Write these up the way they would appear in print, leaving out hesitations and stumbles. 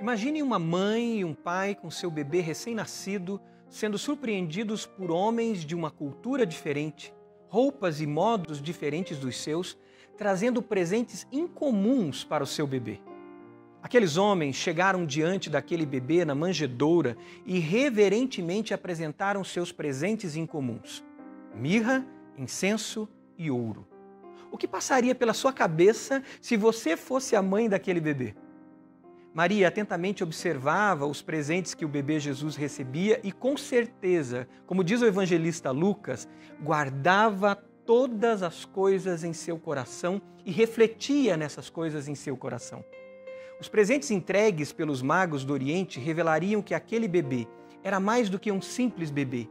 Imagine uma mãe e um pai com seu bebê recém-nascido sendo surpreendidos por homens de uma cultura diferente, roupas e modos diferentes dos seus, trazendo presentes incomuns para o seu bebê. Aqueles homens chegaram diante daquele bebê na manjedoura e reverentemente apresentaram seus presentes incomuns: mirra, incenso e ouro. O que passaria pela sua cabeça se você fosse a mãe daquele bebê? Maria atentamente observava os presentes que o bebê Jesus recebia e, com certeza, como diz o evangelista Lucas, guardava todas as coisas em seu coração e refletia nessas coisas em seu coração. Os presentes entregues pelos magos do Oriente revelariam que aquele bebê era mais do que um simples bebê.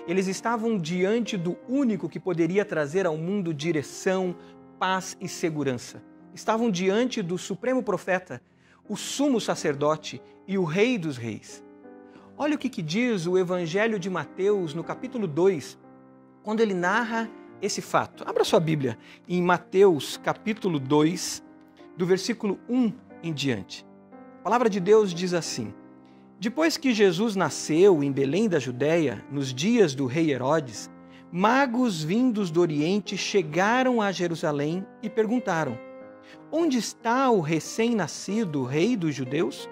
Eles estavam diante do único que poderia trazer ao mundo direção, paz e segurança. Estavam diante do supremo profeta, o sumo sacerdote e o rei dos reis. Olha o que diz o Evangelho de Mateus no capítulo 2, quando ele narra esse fato. Abra sua Bíblia em Mateus capítulo 2, do versículo 1 em diante. A palavra de Deus diz assim: Depois que Jesus nasceu em Belém da Judéia, nos dias do rei Herodes, magos vindos do Oriente chegaram a Jerusalém e perguntaram: Onde está o recém-nascido rei dos judeus?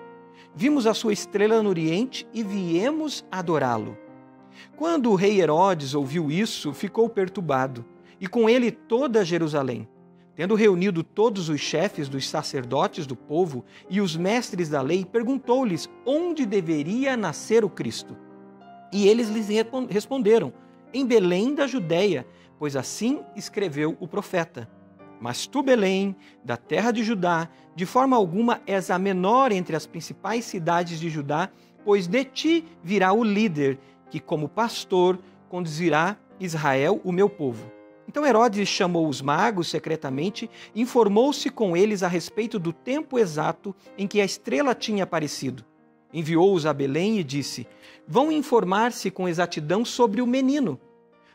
Vimos a sua estrela no Oriente e viemos adorá-lo. Quando o rei Herodes ouviu isso, ficou perturbado, e com ele toda Jerusalém. Tendo reunido todos os chefes dos sacerdotes do povo e os mestres da lei, perguntou-lhes onde deveria nascer o Cristo. E eles lhes responderam: em Belém da Judéia, pois assim escreveu o profeta. Mas tu, Belém, da terra de Judá, de forma alguma és a menor entre as principais cidades de Judá, pois de ti virá o líder, que como pastor conduzirá Israel, o meu povo. Então Herodes chamou os magos secretamente e informou-se com eles a respeito do tempo exato em que a estrela tinha aparecido. Enviou-os a Belém e disse: Vão informar-se com exatidão sobre o menino.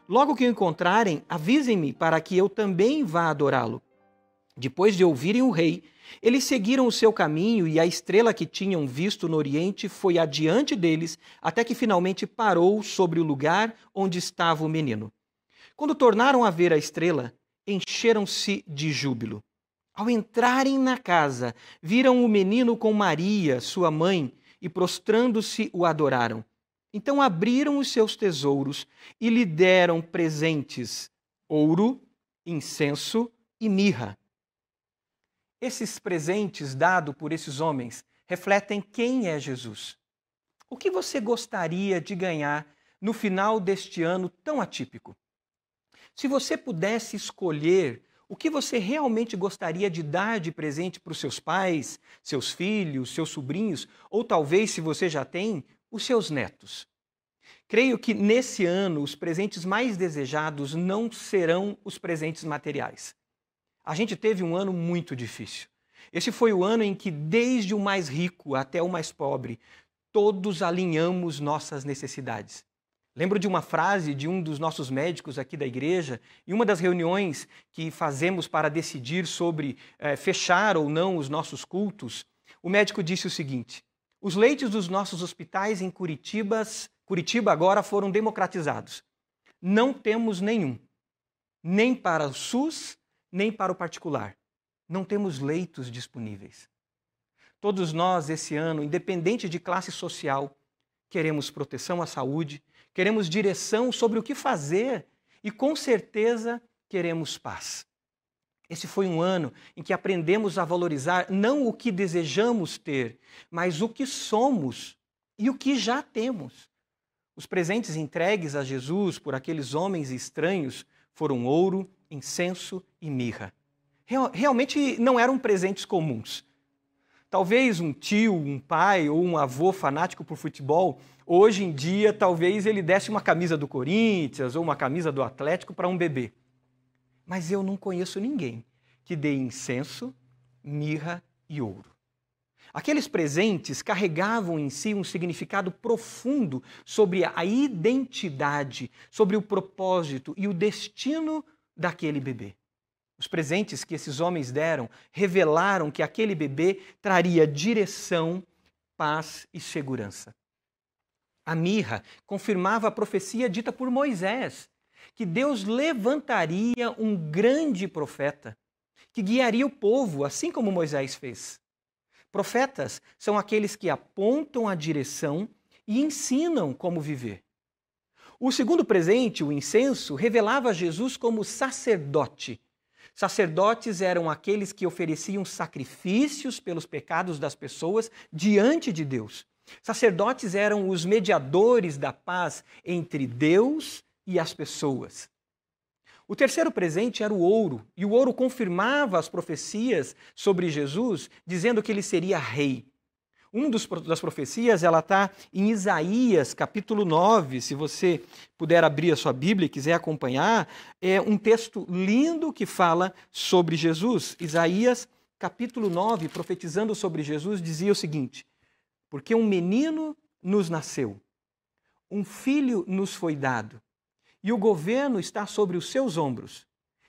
Logo que o encontrarem, avisem-me para que eu também vá adorá-lo. Depois de ouvirem o rei, eles seguiram o seu caminho e a estrela que tinham visto no Oriente foi adiante deles, até que finalmente parou sobre o lugar onde estava o menino. Quando tornaram a ver a estrela, encheram-se de júbilo. Ao entrarem na casa, viram o menino com Maria, sua mãe, e prostrando-se o adoraram. Então abriram os seus tesouros e lhe deram presentes: ouro, incenso e mirra. Esses presentes dados por esses homens refletem quem é Jesus. O que você gostaria de ganhar no final deste ano tão atípico? Se você pudesse escolher o que você realmente gostaria de dar de presente para os seus pais, seus filhos, seus sobrinhos, ou talvez, se você já tem, os seus netos. Creio que nesse ano os presentes mais desejados não serão os presentes materiais. A gente teve um ano muito difícil. Esse foi o ano em que, desde o mais rico até o mais pobre, todos alinhamos nossas necessidades. Lembro de uma frase de um dos nossos médicos aqui da igreja, em uma das reuniões que fazemos para decidir sobre fechar ou não os nossos cultos. O médico disse o seguinte: os leitos dos nossos hospitais em Curitiba agora foram democratizados. Não temos nenhum, nem para o SUS, nem para o particular. Não temos leitos disponíveis. Todos nós, esse ano, independente de classe social, queremos proteção à saúde, queremos direção sobre o que fazer e, com certeza, queremos paz. Esse foi um ano em que aprendemos a valorizar não o que desejamos ter, mas o que somos e o que já temos. Os presentes entregues a Jesus por aqueles homens estranhos foram ouro, incenso e mirra. Realmente não eram presentes comuns. Talvez um tio, um pai ou um avô fanático por futebol, hoje em dia, talvez ele desse uma camisa do Corinthians ou uma camisa do Atlético para um bebê. Mas eu não conheço ninguém que dê incenso, mirra e ouro. Aqueles presentes carregavam em si um significado profundo sobre a identidade, sobre o propósito e o destino daquele bebê. Os presentes que esses homens deram revelaram que aquele bebê traria direção, paz e segurança. A mirra confirmava a profecia dita por Moisés, que Deus levantaria um grande profeta que guiaria o povo, assim como Moisés fez. Profetas são aqueles que apontam a direção e ensinam como viver. O segundo presente, o incenso, revelava Jesus como sacerdote. Sacerdotes eram aqueles que ofereciam sacrifícios pelos pecados das pessoas diante de Deus. Sacerdotes eram os mediadores da paz entre Deus e as pessoas. O terceiro presente era o ouro, e o ouro confirmava as profecias sobre Jesus, dizendo que ele seria rei. Das profecias, ela está em Isaías, capítulo 9, se você puder abrir a sua Bíblia e quiser acompanhar, é um texto lindo que fala sobre Jesus. Isaías, capítulo 9, profetizando sobre Jesus, dizia o seguinte: porque um menino nos nasceu, um filho nos foi dado, e o governo está sobre os seus ombros,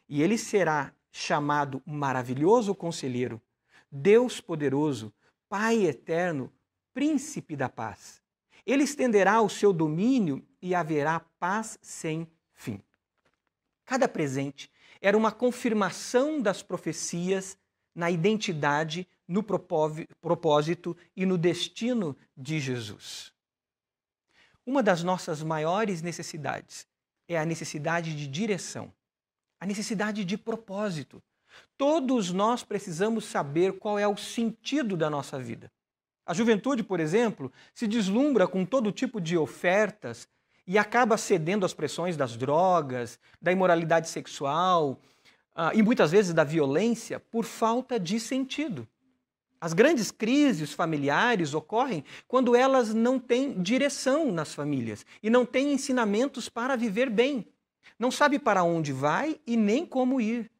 e ele será chamado Maravilhoso Conselheiro, Deus Poderoso, Pai Eterno, Príncipe da Paz. Ele estenderá o seu domínio e haverá paz sem fim. Cada presente era uma confirmação das profecias na identidade, no propósito e no destino de Jesus. Uma das nossas maiores necessidades é a necessidade de direção, a necessidade de propósito. Todos nós precisamos saber qual é o sentido da nossa vida. A juventude, por exemplo, se deslumbra com todo tipo de ofertas e acaba cedendo às pressões das drogas, da imoralidade sexual e muitas vezes da violência por falta de sentido. As grandes crises familiares ocorrem quando elas não têm direção nas famílias e não têm ensinamentos para viver bem. Não sabe para onde vai e nem como ir.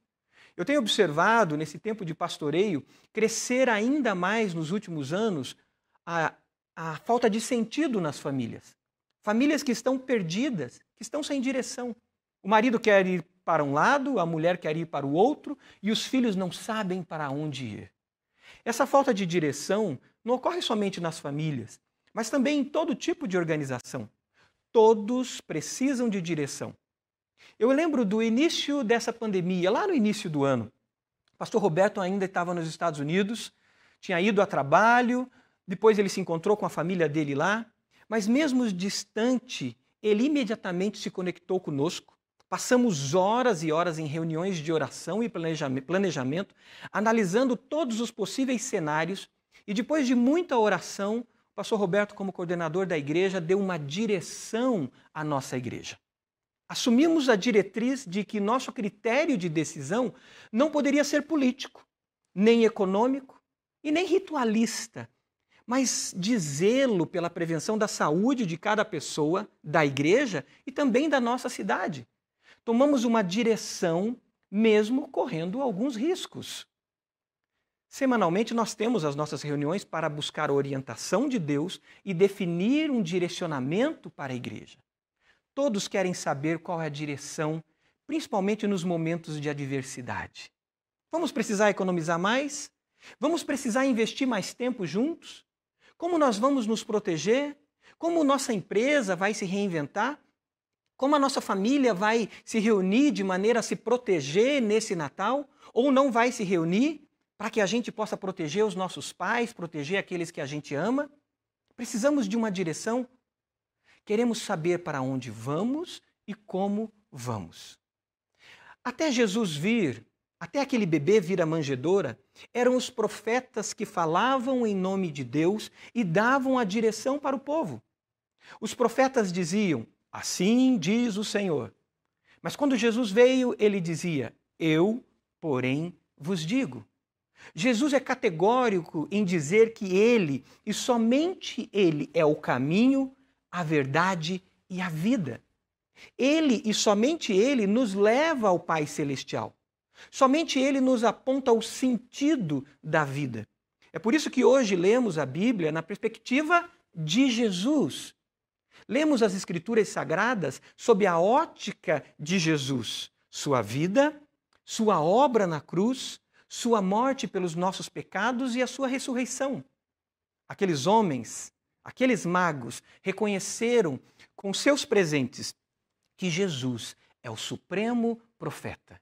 Eu tenho observado, nesse tempo de pastoreio, crescer ainda mais nos últimos anos a falta de sentido nas famílias. Famílias que estão perdidas, que estão sem direção. O marido quer ir para um lado, a mulher quer ir para o outro e os filhos não sabem para onde ir. Essa falta de direção não ocorre somente nas famílias, mas também em todo tipo de organização. Todos precisam de direção. Eu lembro do início dessa pandemia, lá no início do ano. O pastor Roberto ainda estava nos Estados Unidos, tinha ido a trabalho, depois ele se encontrou com a família dele lá, mas mesmo distante, ele imediatamente se conectou conosco. Passamos horas e horas em reuniões de oração e planejamento, analisando todos os possíveis cenários, e depois de muita oração, o pastor Roberto, como coordenador da igreja, deu uma direção à nossa igreja. Assumimos a diretriz de que nosso critério de decisão não poderia ser político, nem econômico e nem ritualista, mas de zelo pela prevenção da saúde de cada pessoa, da igreja e também da nossa cidade. Tomamos uma direção, mesmo correndo alguns riscos. Semanalmente, nós temos as nossas reuniões para buscar a orientação de Deus e definir um direcionamento para a igreja. Todos querem saber qual é a direção, principalmente nos momentos de adversidade. Vamos precisar economizar mais? Vamos precisar investir mais tempo juntos? Como nós vamos nos proteger? Como nossa empresa vai se reinventar? Como a nossa família vai se reunir de maneira a se proteger nesse Natal? Ou não vai se reunir para que a gente possa proteger os nossos pais, proteger aqueles que a gente ama? Precisamos de uma direção. Queremos saber para onde vamos e como vamos. Até Jesus vir, até aquele bebê vir à manjedoura, eram os profetas que falavam em nome de Deus e davam a direção para o povo. Os profetas diziam: assim diz o Senhor. Mas quando Jesus veio, ele dizia: eu, porém, vos digo. Jesus é categórico em dizer que ele, e somente ele, é o caminho, a verdade e a vida. Ele e somente ele nos leva ao Pai Celestial. Somente ele nos aponta o sentido da vida. É por isso que hoje lemos a Bíblia na perspectiva de Jesus. Lemos as Escrituras Sagradas sob a ótica de Jesus, sua vida, sua obra na cruz, sua morte pelos nossos pecados e a sua ressurreição. aqueles homens, aqueles magos, reconheceram com seus presentes que Jesus é o supremo profeta.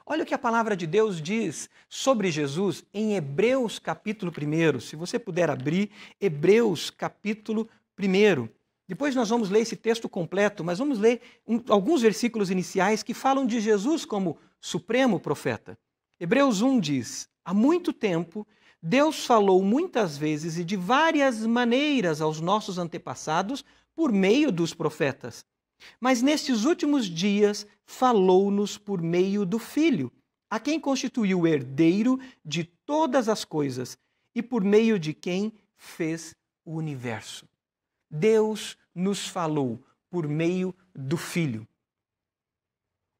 Olha o que a palavra de Deus diz sobre Jesus em Hebreus capítulo 1. Se você puder abrir, Hebreus capítulo 1. Depois nós vamos ler esse texto completo, mas vamos ler alguns versículos iniciais que falam de Jesus como supremo profeta. Hebreus 1 diz: há muito tempo, Deus falou muitas vezes e de várias maneiras aos nossos antepassados por meio dos profetas. Mas nestes últimos dias falou-nos por meio do Filho, a quem constituiu o herdeiro de todas as coisas e por meio de quem fez o universo. Deus nos falou por meio do Filho.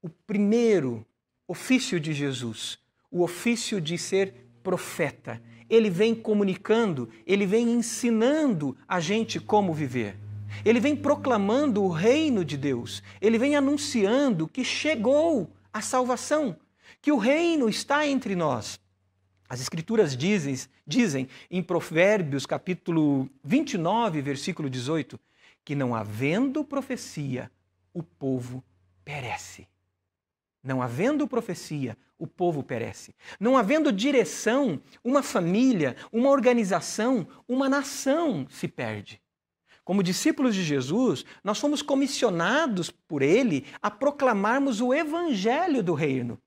O primeiro ofício de Jesus, o ofício de ser profeta, ele vem comunicando, ele vem ensinando a gente como viver. Ele vem proclamando o reino de Deus. Ele vem anunciando que chegou a salvação, que o reino está entre nós. As Escrituras dizem em Provérbios, capítulo 29, versículo 18, que não havendo profecia, o povo perece. Não havendo profecia, o povo perece. Não havendo direção, uma família, uma organização, uma nação se perde. Como discípulos de Jesus, nós fomos comissionados por Ele a proclamarmos o Evangelho do Reino.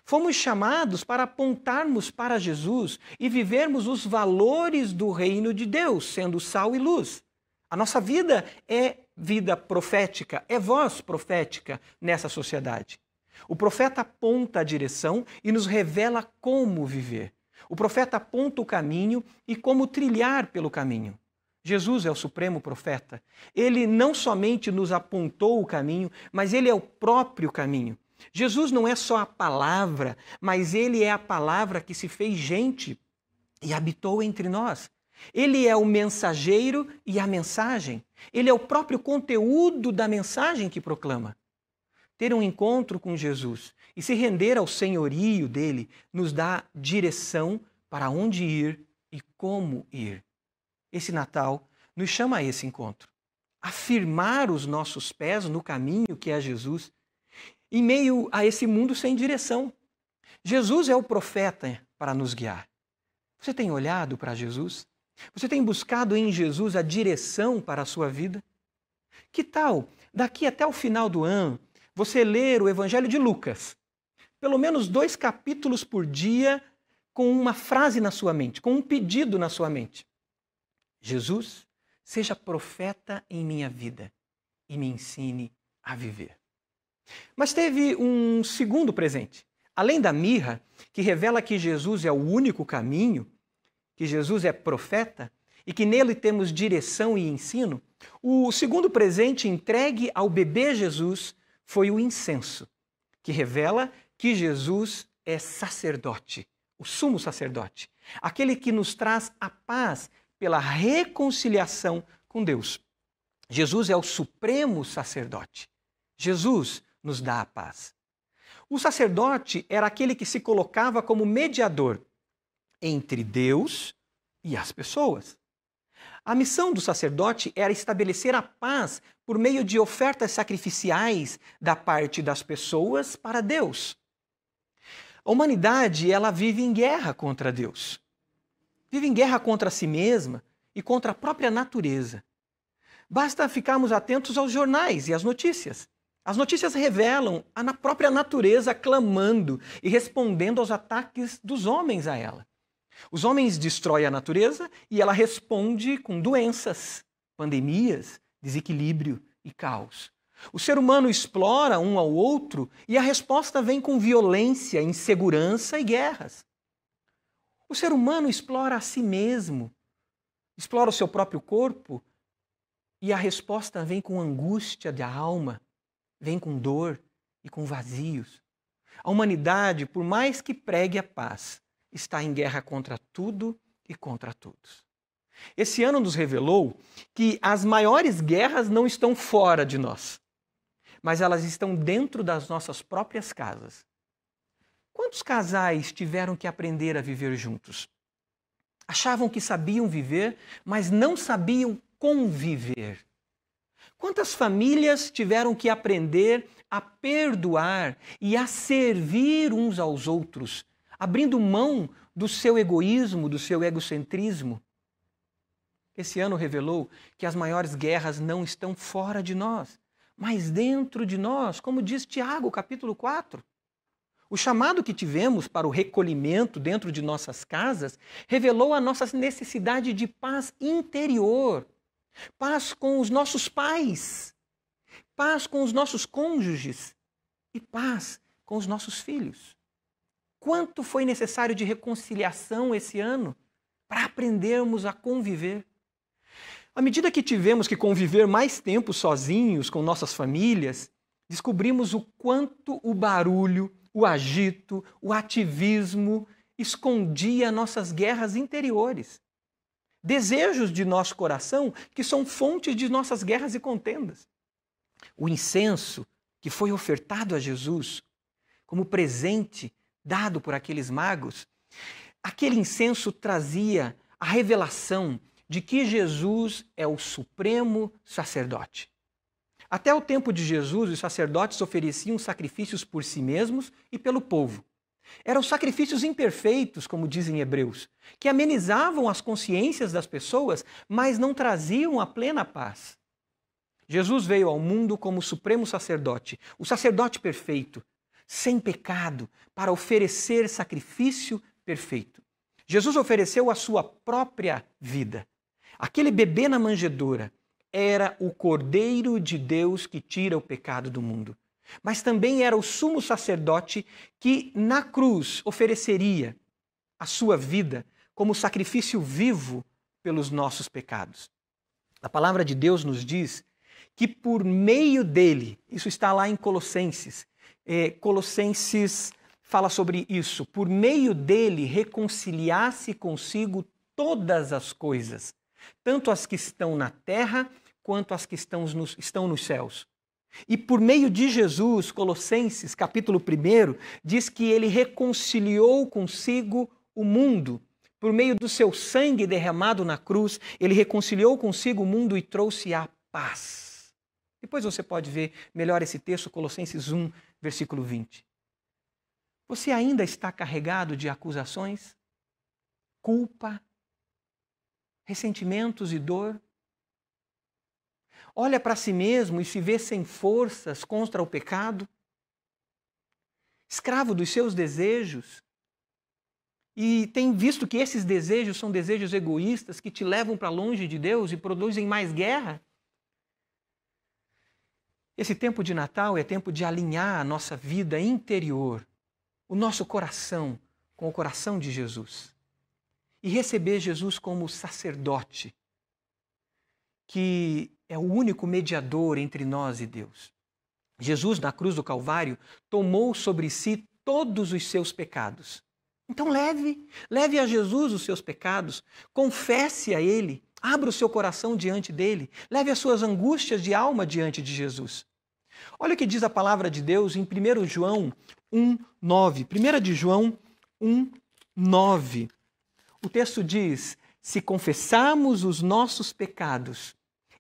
Fomos chamados para apontarmos para Jesus e vivermos os valores do reino de Deus, sendo sal e luz. A nossa vida é vida profética, é voz profética nessa sociedade. O profeta aponta a direção e nos revela como viver. O profeta aponta o caminho e como trilhar pelo caminho. Jesus é o supremo profeta. Ele não somente nos apontou o caminho, mas ele é o próprio caminho. Jesus não é só a palavra, mas ele é a palavra que se fez gente e habitou entre nós. Ele é o mensageiro e a mensagem. Ele é o próprio conteúdo da mensagem que proclama. Ter um encontro com Jesus e se render ao senhorio dele nos dá direção para onde ir e como ir. Esse Natal nos chama a esse encontro. Afirmar os nossos pés no caminho que é Jesus, em meio a esse mundo sem direção. Jesus é o profeta para nos guiar. Você tem olhado para Jesus? Você tem buscado em Jesus a direção para a sua vida? Que tal, daqui até o final do ano, você ler o Evangelho de Lucas? Pelo menos 2 capítulos por dia, com uma frase na sua mente, com um pedido na sua mente. Jesus, seja profeta em minha vida e me ensine a viver. Mas teve um segundo presente. Além da mirra, que revela que Jesus é o único caminho, que Jesus é profeta e que nele temos direção e ensino, o segundo presente entregue ao bebê Jesus foi o incenso, que revela que Jesus é sacerdote, o sumo sacerdote, aquele que nos traz a paz pela reconciliação com Deus. Jesus é o supremo sacerdote. Jesus nos dá a paz. O sacerdote era aquele que se colocava como mediador entre Deus e as pessoas. A missão do sacerdote era estabelecer a paz por meio de ofertas sacrificiais da parte das pessoas para Deus. A humanidade, ela vive em guerra contra Deus. Vive em guerra contra si mesma e contra a própria natureza. Basta ficarmos atentos aos jornais e às notícias. As notícias revelam a própria natureza clamando e respondendo aos ataques dos homens a ela. Os homens destroem a natureza e ela responde com doenças, pandemias, desequilíbrio e caos. O ser humano explora um ao outro e a resposta vem com violência, insegurança e guerras. O ser humano explora a si mesmo, explora o seu próprio corpo e a resposta vem com angústia da alma, vem com dor e com vazios. A humanidade, por mais que pregue a paz, está em guerra contra tudo e contra todos. Esse ano nos revelou que as maiores guerras não estão fora de nós, mas elas estão dentro das nossas próprias casas. Quantos casais tiveram que aprender a viver juntos? Achavam que sabiam viver, mas não sabiam conviver. Quantas famílias tiveram que aprender a perdoar e a servir uns aos outros, abrindo mão do seu egoísmo, do seu egocentrismo? Esse ano revelou que as maiores guerras não estão fora de nós, mas dentro de nós, como diz Tiago, capítulo 4. O chamado que tivemos para o recolhimento dentro de nossas casas revelou a nossa necessidade de paz interior, paz com os nossos pais, paz com os nossos cônjuges e paz com os nossos filhos. Quanto foi necessário de reconciliação esse ano para aprendermos a conviver? À medida que tivemos que conviver mais tempo sozinhos com nossas famílias, descobrimos o quanto o barulho, o agito, o ativismo escondia nossas guerras interiores. Desejos de nosso coração que são fontes de nossas guerras e contendas. O incenso que foi ofertado a Jesus como presente dado por aqueles magos, aquele incenso trazia a revelação de que Jesus é o supremo sacerdote. Até o tempo de Jesus, os sacerdotes ofereciam sacrifícios por si mesmos e pelo povo. Eram sacrifícios imperfeitos, como dizem Hebreus, que amenizavam as consciências das pessoas, mas não traziam a plena paz. Jesus veio ao mundo como supremo sacerdote, o sacerdote perfeito, sem pecado, para oferecer sacrifício perfeito. Jesus ofereceu a sua própria vida. Aquele bebê na manjedoura era o Cordeiro de Deus que tira o pecado do mundo. Mas também era o sumo sacerdote que na cruz ofereceria a sua vida como sacrifício vivo pelos nossos pecados. A palavra de Deus nos diz que por meio dele, isso está lá em Colossenses, Colossenses fala sobre isso, por meio dele reconciliasse consigo todas as coisas, tanto as que estão na terra quanto as que estão nos céus. E por meio de Jesus, Colossenses, capítulo 1, diz que ele reconciliou consigo o mundo. Por meio do seu sangue derramado na cruz, ele reconciliou consigo o mundo e trouxe a paz. Depois você pode ver melhor esse texto, Colossenses 1, versículo 20. Você ainda está carregado de acusações, culpa, ressentimentos e dor? Olha para si mesmo e se vê sem forças contra o pecado, escravo dos seus desejos, e tem visto que esses desejos são desejos egoístas que te levam para longe de Deus e produzem mais guerra? Esse tempo de Natal é tempo de alinhar a nossa vida interior, o nosso coração com o coração de Jesus e receber Jesus como sacerdote, que é o único mediador entre nós e Deus. Jesus, na cruz do Calvário, tomou sobre si todos os seus pecados. Então leve a Jesus os seus pecados, confesse a Ele, abra o seu coração diante dele, leve as suas angústias de alma diante de Jesus. Olha o que diz a palavra de Deus em 1 João 1:9. 1 de João 1:9. O texto diz: se confessarmos os nossos pecados,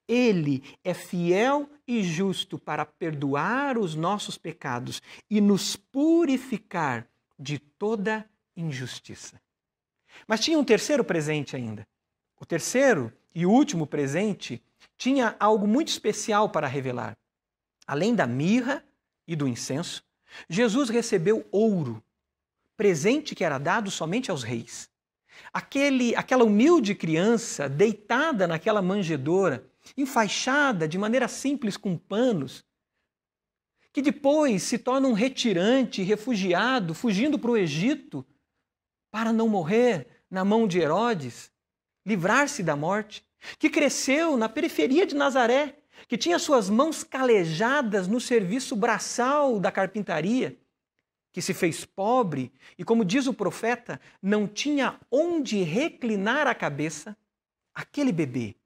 Ele é fiel e justo para perdoar os nossos pecados e nos purificar de toda injustiça. Mas tinha um terceiro presente ainda. O terceiro e último presente tinha algo muito especial para revelar. Além da mirra e do incenso, Jesus recebeu ouro, presente que era dado somente aos reis. Aquela humilde criança deitada naquela manjedoura, enfaixada de maneira simples com panos, que depois se torna um retirante, refugiado, fugindo para o Egito para não morrer na mão de Herodes, livrar-se da morte, que cresceu na periferia de Nazaré, que tinha suas mãos calejadas no serviço braçal da carpintaria, que se fez pobre e, como diz o profeta, não tinha onde reclinar a cabeça, aquele bebê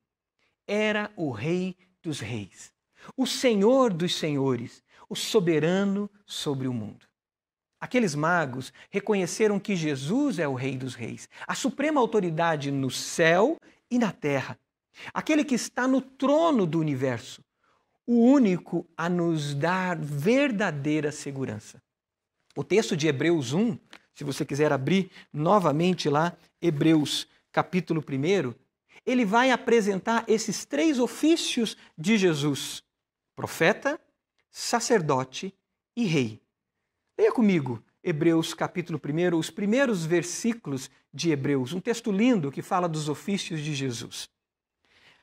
era o Rei dos Reis, o Senhor dos Senhores, o soberano sobre o mundo. Aqueles magos reconheceram que Jesus é o Rei dos Reis, a suprema autoridade no céu e na terra, aquele que está no trono do universo, o único a nos dar verdadeira segurança. O texto de Hebreus 1, se você quiser abrir novamente lá, Hebreus capítulo 1, ele vai apresentar esses 3 ofícios de Jesus: profeta, sacerdote e rei. Leia comigo Hebreus capítulo 1, os primeiros versículos de Hebreus, um texto lindo que fala dos ofícios de Jesus.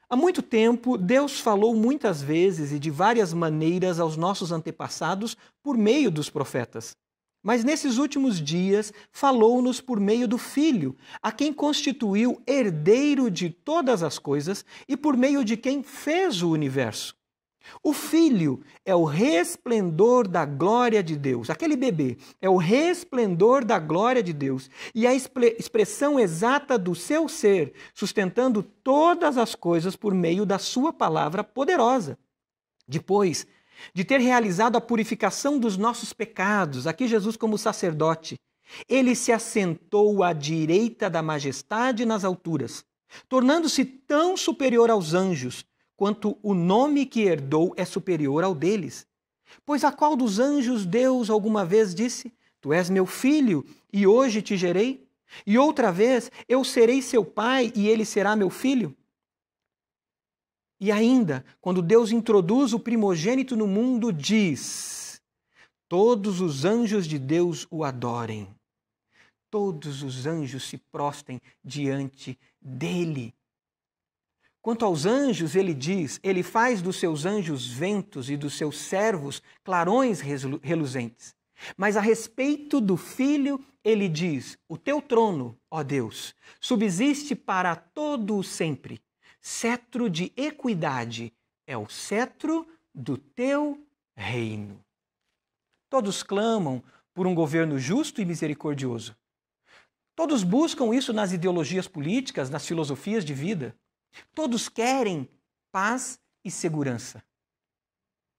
Há muito tempo, Deus falou muitas vezes e de várias maneiras aos nossos antepassados por meio dos profetas. Mas nesses últimos dias, falou-nos por meio do Filho, a quem constituiu herdeiro de todas as coisas e por meio de quem fez o universo. O Filho é o resplendor da glória de Deus. Aquele bebê é o resplendor da glória de Deus e a expressão exata do seu ser, sustentando todas as coisas por meio da sua palavra poderosa. Depois de ter realizado a purificação dos nossos pecados, aqui Jesus como sacerdote, ele se assentou à direita da majestade nas alturas, tornando-se tão superior aos anjos, quanto o nome que herdou é superior ao deles. Pois a qual dos anjos Deus alguma vez disse: Tu és meu filho, e hoje te gerei? E outra vez, eu serei seu pai, e ele será meu filho? E ainda, quando Deus introduz o primogênito no mundo, diz: Todos os anjos de Deus o adorem. Todos os anjos se prostrem diante dele. Quanto aos anjos, ele diz, ele faz dos seus anjos ventos e dos seus servos clarões reluzentes. Mas a respeito do Filho, ele diz, o teu trono, ó Deus, subsiste para todo o sempre. Cetro de equidade é o cetro do teu reino. Todos clamam por um governo justo e misericordioso. Todos buscam isso nas ideologias políticas, nas filosofias de vida. Todos querem paz e segurança.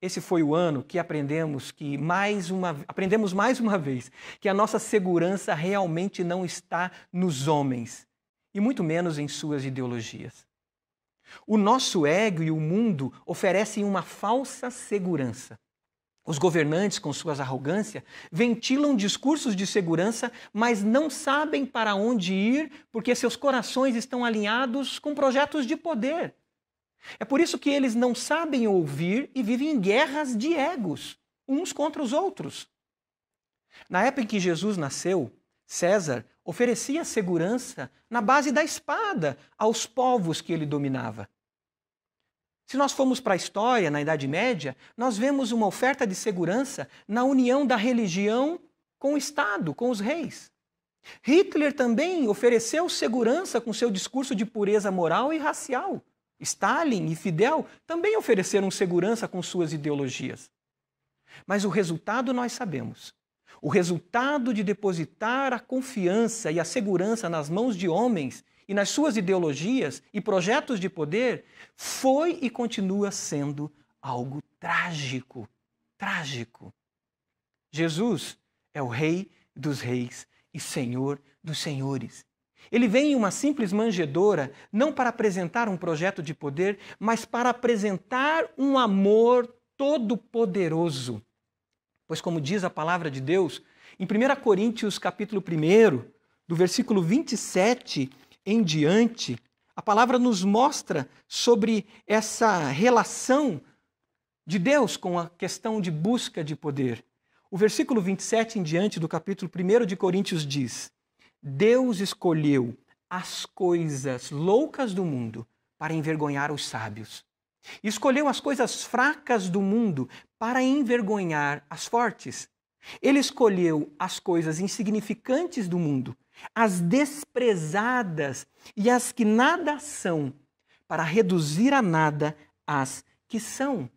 Esse foi o ano que aprendemos mais uma vez que a nossa segurança realmente não está nos homens, e muito menos em suas ideologias. O nosso ego e o mundo oferecem uma falsa segurança. Os governantes, com suas arrogâncias, ventilam discursos de segurança, mas não sabem para onde ir porque seus corações estão alinhados com projetos de poder. É por isso que eles não sabem ouvir e vivem em guerras de egos, uns contra os outros. Na época em que Jesus nasceu, César oferecia segurança na base da espada aos povos que ele dominava. Se nós formos para a história, na Idade Média, nós vemos uma oferta de segurança na união da religião com o Estado, com os reis. Hitler também ofereceu segurança com seu discurso de pureza moral e racial. Stalin e Fidel também ofereceram segurança com suas ideologias. Mas o resultado nós sabemos. O resultado de depositar a confiança e a segurança nas mãos de homens e nas suas ideologias e projetos de poder foi e continua sendo algo trágico. Trágico. Jesus é o Rei dos Reis e Senhor dos Senhores. Ele vem em uma simples manjedoura, não para apresentar um projeto de poder, mas para apresentar um amor todo-poderoso. Pois como diz a palavra de Deus, em 1 Coríntios capítulo 1, do versículo 27 em diante, a palavra nos mostra sobre essa relação de Deus com a questão de busca de poder. O versículo 27 em diante do capítulo 1 de Coríntios diz: Deus escolheu as coisas loucas do mundo para envergonhar os sábios. Escolheu as coisas fracas do mundo para envergonhar as fortes. Ele escolheu as coisas insignificantes do mundo, as desprezadas e as que nada são, para reduzir a nada as que são,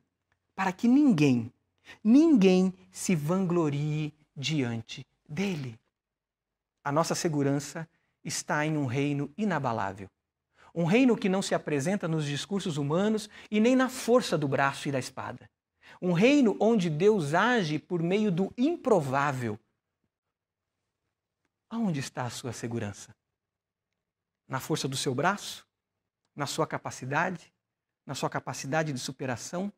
para que ninguém se vanglorie diante dele. A nossa segurança está em um reino inabalável. Um reino que não se apresenta nos discursos humanos e nem na força do braço e da espada. Um reino onde Deus age por meio do improvável, Aonde está a sua segurança? Na força do seu braço? Na sua capacidade? Na sua capacidade de superação?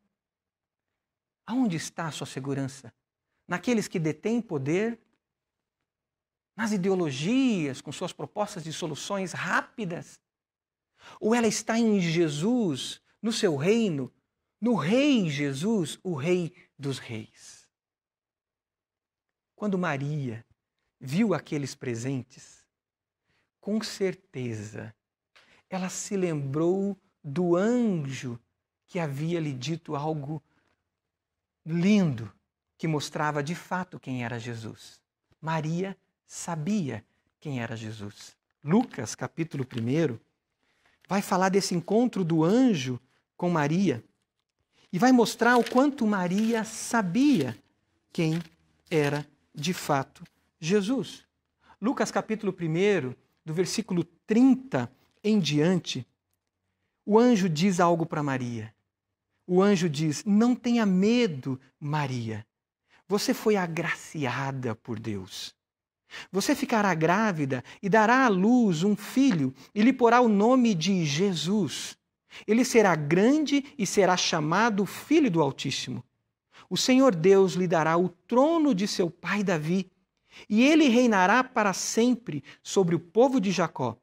Aonde está a sua segurança? Naqueles que detêm poder? Nas ideologias com suas propostas de soluções rápidas? Ou ela está em Jesus, no seu reino, no Rei Jesus, o Rei dos Reis? Quando Maria viu aqueles presentes, com certeza ela se lembrou do anjo que havia lhe dito algo lindo, que mostrava de fato quem era Jesus. Maria sabia quem era Jesus. Lucas, capítulo 1, vai falar desse encontro do anjo com Maria e vai mostrar o quanto Maria sabia quem era de fato Jesus. Lucas, capítulo 1, do versículo 30 em diante, o anjo diz algo para Maria. O anjo diz: não tenha medo, Maria. Você foi agraciada por Deus. Você ficará grávida e dará à luz um filho e lhe porá o nome de Jesus. Ele será grande e será chamado Filho do Altíssimo. O Senhor Deus lhe dará o trono de seu pai Davi e ele reinará para sempre sobre o povo de Jacó.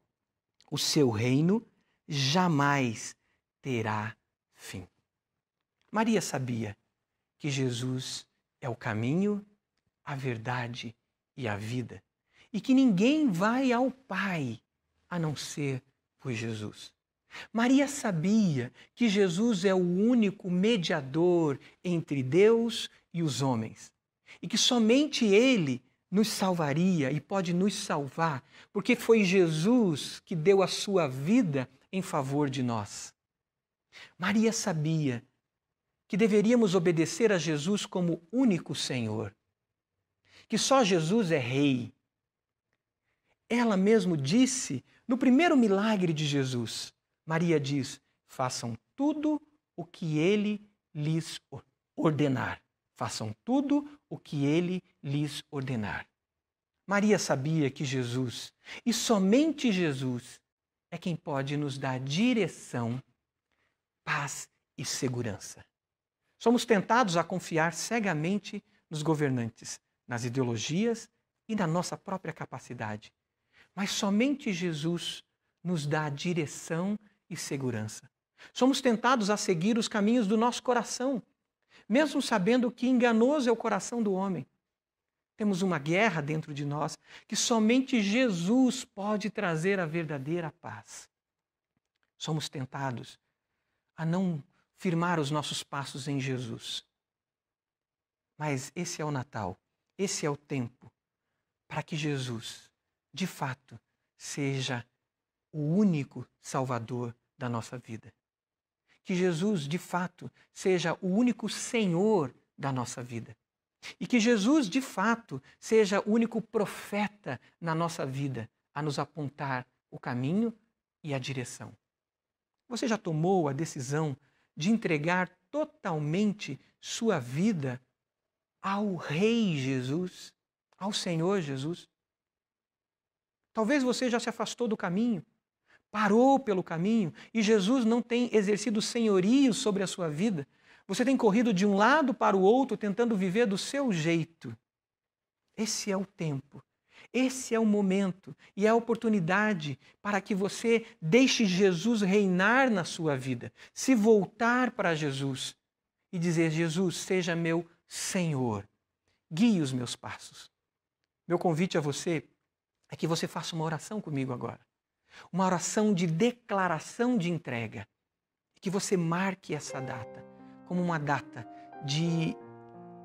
O seu reino jamais terá fim. Maria sabia que Jesus é o caminho, a verdade e a vida, e que ninguém vai ao Pai a não ser por Jesus. Maria sabia que Jesus é o único mediador entre Deus e os homens, e que somente Ele nos salvaria e pode nos salvar, porque foi Jesus que deu a sua vida em favor de nós. Maria sabia que deveríamos obedecer a Jesus como único Senhor, que só Jesus é Rei. Ela mesmo disse, no primeiro milagre de Jesus, Maria diz: façam tudo o que Ele lhes ordenar. Façam tudo o que Ele lhes ordenar. Maria sabia que Jesus, e somente Jesus, é quem pode nos dar direção, paz e segurança. Somos tentados a confiar cegamente nos governantes, nas ideologias e na nossa própria capacidade. Mas somente Jesus nos dá direção e segurança. Somos tentados a seguir os caminhos do nosso coração, mesmo sabendo que enganoso é o coração do homem. Temos uma guerra dentro de nós que somente Jesus pode trazer a verdadeira paz. Somos tentados a não firmar os nossos passos em Jesus. Mas esse é o Natal, esse é o tempo para que Jesus, de fato, seja o único Salvador da nossa vida. Que Jesus, de fato, seja o único Senhor da nossa vida. E que Jesus, de fato, seja o único profeta na nossa vida a nos apontar o caminho e a direção. Você já tomou a decisão de entregar totalmente sua vida ao Rei Jesus, ao Senhor Jesus? Talvez você já se afastou do caminho, parou pelo caminho e Jesus não tem exercido senhorio sobre a sua vida. Você tem corrido de um lado para o outro tentando viver do seu jeito. Esse é o tempo, esse é o momento e é a oportunidade para que você deixe Jesus reinar na sua vida, se voltar para Jesus e dizer: Jesus, seja meu Senhor, guie os meus passos. Meu convite a você é que você faça uma oração comigo agora. Uma oração de declaração de entrega. Que você marque essa data como uma data de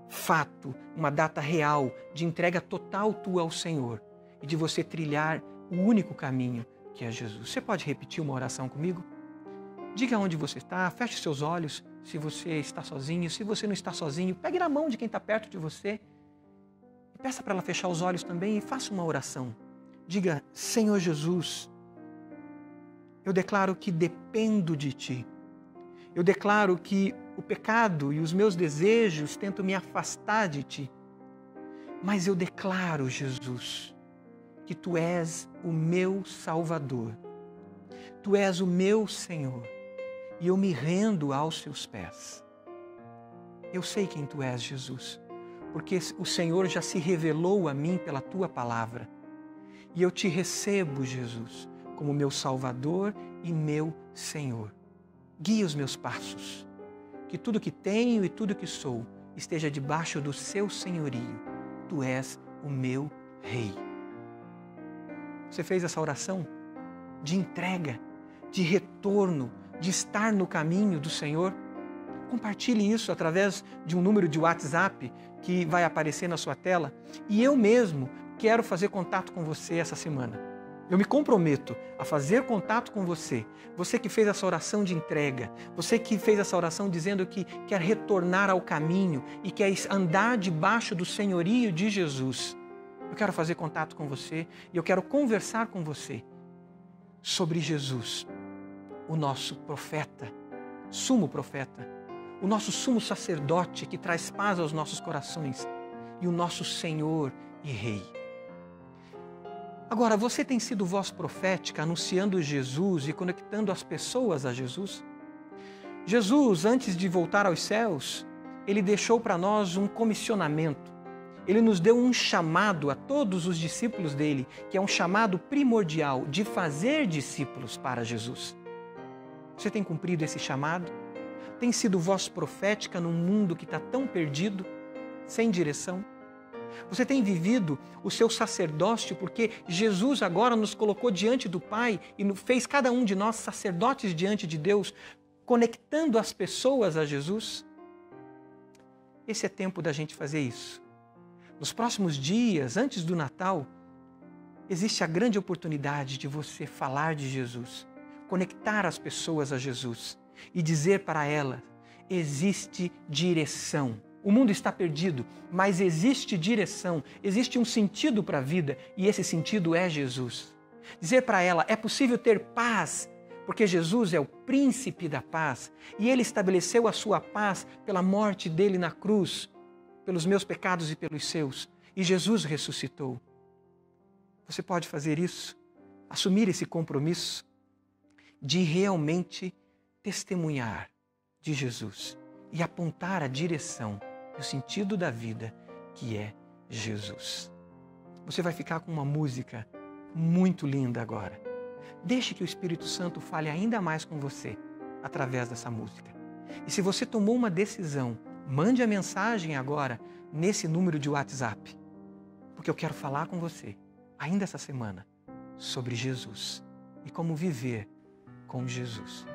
fato, uma data real de entrega total tua ao Senhor e de você trilhar o único caminho que é Jesus. Você pode repetir uma oração comigo? Diga onde você está, feche seus olhos se você está sozinho. Se você não está sozinho, pegue na mão de quem está perto de você e peça para ela fechar os olhos também e faça uma oração. Diga: Senhor Jesus, eu declaro que dependo de Ti. Eu declaro que o pecado e os meus desejos tentam me afastar de Ti. Mas eu declaro, Jesus, que Tu és o meu Salvador. Tu és o meu Senhor e eu me rendo aos Teus pés. Eu sei quem Tu és, Jesus, porque o Senhor já se revelou a mim pela Tua palavra. E eu Te recebo, Jesus, como meu Salvador e meu Senhor. Guia os meus passos, que tudo que tenho e tudo que sou esteja debaixo do Seu senhorio. Tu és o meu Rei. Você fez essa oração de entrega, de retorno, de estar no caminho do Senhor? Compartilhe isso através de um número de WhatsApp que vai aparecer na sua tela. E eu mesmo quero fazer contato com você essa semana. Eu me comprometo a fazer contato com você. Você que fez essa oração de entrega, você que fez essa oração dizendo que quer retornar ao caminho e quer andar debaixo do senhorio de Jesus. Eu quero fazer contato com você e eu quero conversar com você sobre Jesus, o nosso profeta, sumo profeta, o nosso sumo sacerdote que traz paz aos nossos corações e o nosso Senhor e Rei. Agora, você tem sido voz profética anunciando Jesus e conectando as pessoas a Jesus? Jesus, antes de voltar aos céus, Ele deixou para nós um comissionamento. Ele nos deu um chamado a todos os discípulos dele, que é um chamado primordial de fazer discípulos para Jesus. Você tem cumprido esse chamado? Tem sido voz profética num mundo que está tão perdido, sem direção? Você tem vivido o seu sacerdócio porque Jesus agora nos colocou diante do Pai e fez cada um de nós sacerdotes diante de Deus, conectando as pessoas a Jesus? Esse é tempo da gente fazer isso. Nos próximos dias, antes do Natal, existe a grande oportunidade de você falar de Jesus, conectar as pessoas a Jesus e dizer para elas: existe direção. O mundo está perdido, mas existe direção, existe um sentido para a vida e esse sentido é Jesus. Dizer para ela: é possível ter paz, porque Jesus é o príncipe da paz e Ele estabeleceu a sua paz pela morte dele na cruz, pelos meus pecados e pelos seus, e Jesus ressuscitou. Você pode fazer isso, assumir esse compromisso de realmente testemunhar de Jesus e apontar a direção e o sentido da vida, que é Jesus. Você vai ficar com uma música muito linda agora. Deixe que o Espírito Santo fale ainda mais com você através dessa música. E se você tomou uma decisão, mande a mensagem agora nesse número de WhatsApp, porque eu quero falar com você, ainda essa semana, sobre Jesus e como viver com Jesus.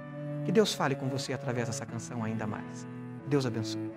Que Deus fale com você através dessa canção ainda mais. Deus abençoe.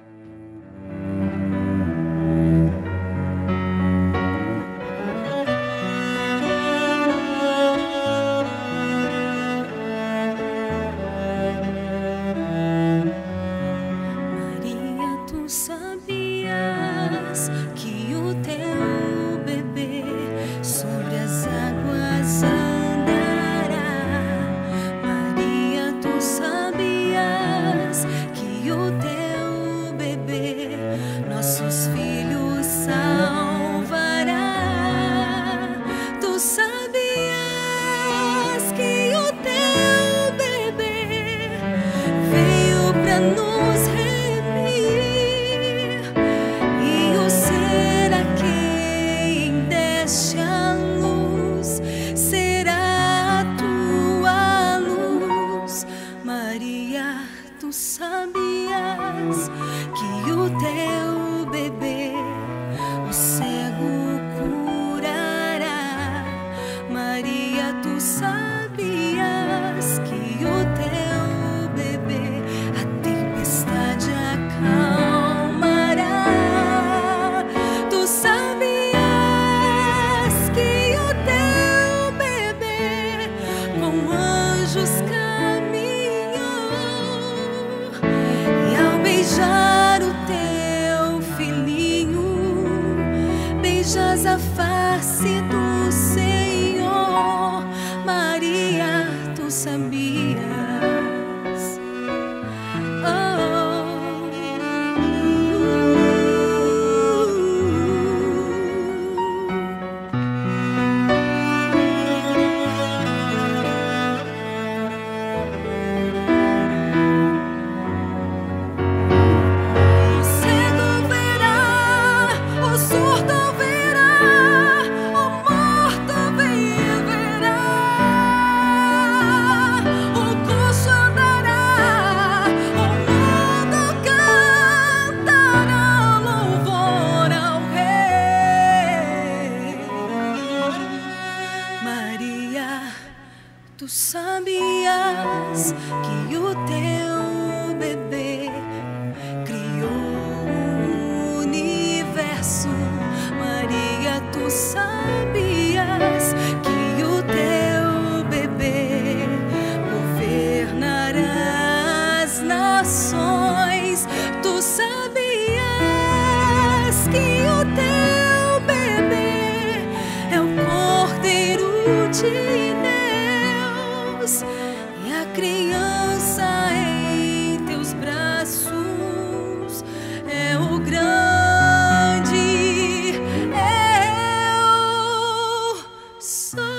Beijar o teu Deus, e a criança em teus braços é o grande eu sou.